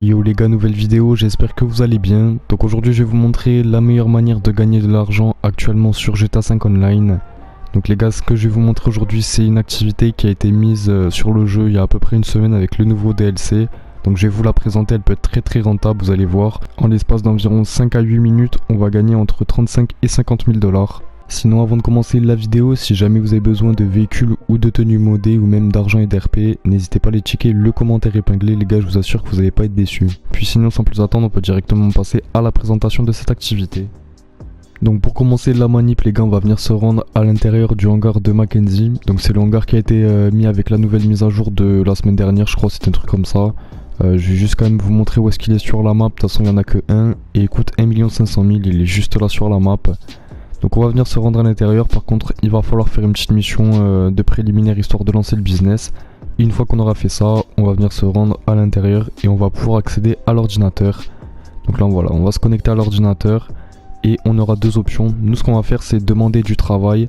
Yo les gars, nouvelle vidéo, j'espère que vous allez bien. Donc aujourd'hui je vais vous montrer la meilleure manière de gagner de l'argent actuellement sur GTA 5 Online. Donc les gars, ce que je vais vous montrer aujourd'hui, c'est une activité qui a été mise sur le jeu il y a à peu près une semaine avec le nouveau DLC. Donc je vais vous la présenter, elle peut être très rentable, vous allez voir. En l'espace d'environ 5 à 8 minutes, on va gagner entre 35 et 50 000 $. Sinon, avant de commencer la vidéo, si jamais vous avez besoin de véhicules ou de tenues modées ou même d'argent et d'RP, n'hésitez pas à aller checker le commentaire épinglé, les gars, je vous assure que vous n'allez pas être déçus. Puis sinon, sans plus attendre, on peut directement passer à la présentation de cette activité. Donc pour commencer la manip, les gars, on va venir se rendre à l'intérieur du hangar de Mackenzie. Donc c'est le hangar qui a été mis avec la nouvelle mise à jour de la semaine dernière, je crois, c'était un truc comme ça. Je vais juste quand même vous montrer où est-ce qu'il est sur la map, de toute façon il n'y en a que un, et il coûte 1 500 000, il est juste là sur la map. Donc on va venir se rendre à l'intérieur, par contre il va falloir faire une petite mission de préliminaire histoire de lancer le business. Et une fois qu'on aura fait ça, on va venir se rendre à l'intérieur et on va pouvoir accéder à l'ordinateur. Donc là voilà, on va se connecter à l'ordinateur et on aura deux options. Nous ce qu'on va faire, c'est demander du travail.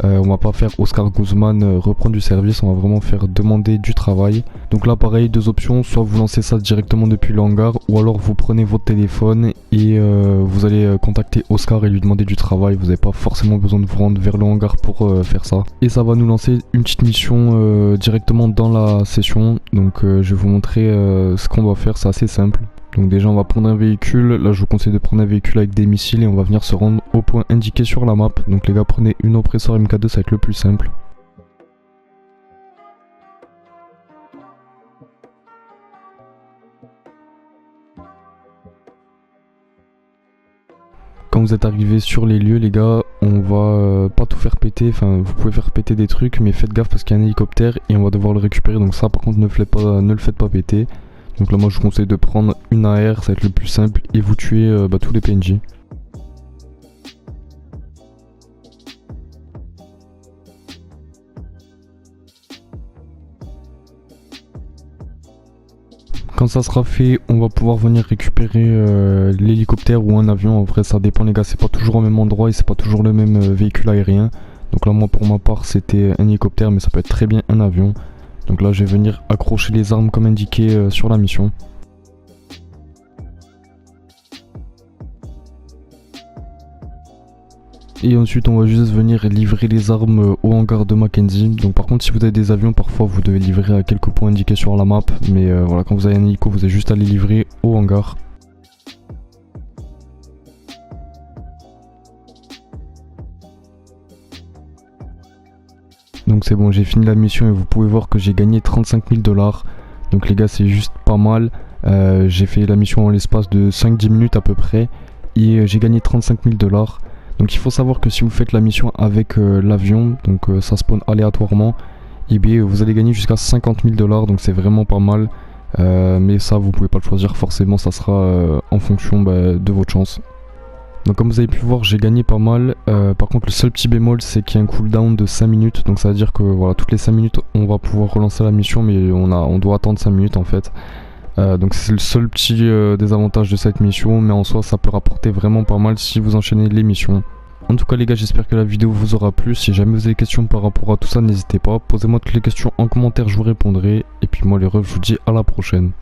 On va pas faire Oscar Guzman reprendre du service, on va vraiment faire demander du travail. Donc là pareil, deux options, soit vous lancez ça directement depuis le hangar, ou alors vous prenez votre téléphone et vous allez contacter Oscar et lui demander du travail. Vous n'avez pas forcément besoin de vous rendre vers le hangar pour faire ça. Et ça va nous lancer une petite mission directement dans la session. Donc je vais vous montrer ce qu'on doit faire, c'est assez simple. Donc déjà on va prendre un véhicule, là je vous conseille de prendre un véhicule avec des missiles et on va venir se rendre au point indiqué sur la map. Donc les gars, prenez une oppresseur MK2, ça va être le plus simple. Quand vous êtes arrivé sur les lieux les gars, on va pas tout faire péter, enfin vous pouvez faire péter des trucs mais faites gaffe parce qu'il y a un hélicoptère et on va devoir le récupérer, donc ça par contre ne le faites pas péter. Donc là moi je vous conseille de prendre une AR, ça va être le plus simple, et vous tuez tous les PNJ. Quand ça sera fait, on va pouvoir venir récupérer l'hélicoptère ou un avion. En vrai ça dépend les gars, c'est pas toujours au même endroit et c'est pas toujours le même véhicule aérien. Donc là moi pour ma part c'était un hélicoptère, mais ça peut être très bien un avion. Donc là je vais venir accrocher les armes comme indiqué sur la mission. Et ensuite on va juste venir livrer les armes au hangar de Mackenzie. Donc par contre si vous avez des avions, parfois vous devez livrer à quelques points indiqués sur la map. Mais voilà, quand vous avez un hélico, vous avez juste à les livrer au hangar. Donc c'est bon, j'ai fini la mission et vous pouvez voir que j'ai gagné 35 000 $. Donc les gars, c'est juste pas mal. J'ai fait la mission en l'espace de 5-10 minutes à peu près. Et j'ai gagné 35 000 $. Donc il faut savoir que si vous faites la mission avec l'avion, donc ça spawn aléatoirement, et bien vous allez gagner jusqu'à 50 000 $, donc c'est vraiment pas mal. Mais ça vous pouvez pas le choisir forcément, ça sera en fonction de votre chance. Donc comme vous avez pu voir, j'ai gagné pas mal. Par contre le seul petit bémol, c'est qu'il y a un cooldown de 5 minutes. Donc ça veut dire que voilà, toutes les 5 minutes on va pouvoir relancer la mission, mais on doit attendre 5 minutes en fait. Donc c'est le seul petit désavantage de cette mission, mais en soi ça peut rapporter vraiment pas mal si vous enchaînez les missions. En tout cas les gars, j'espère que la vidéo vous aura plu. Si jamais vous avez des questions par rapport à tout ça, n'hésitez pas, posez-moi toutes les questions en commentaire, je vous répondrai. Et puis moi les refs, je vous dis à la prochaine.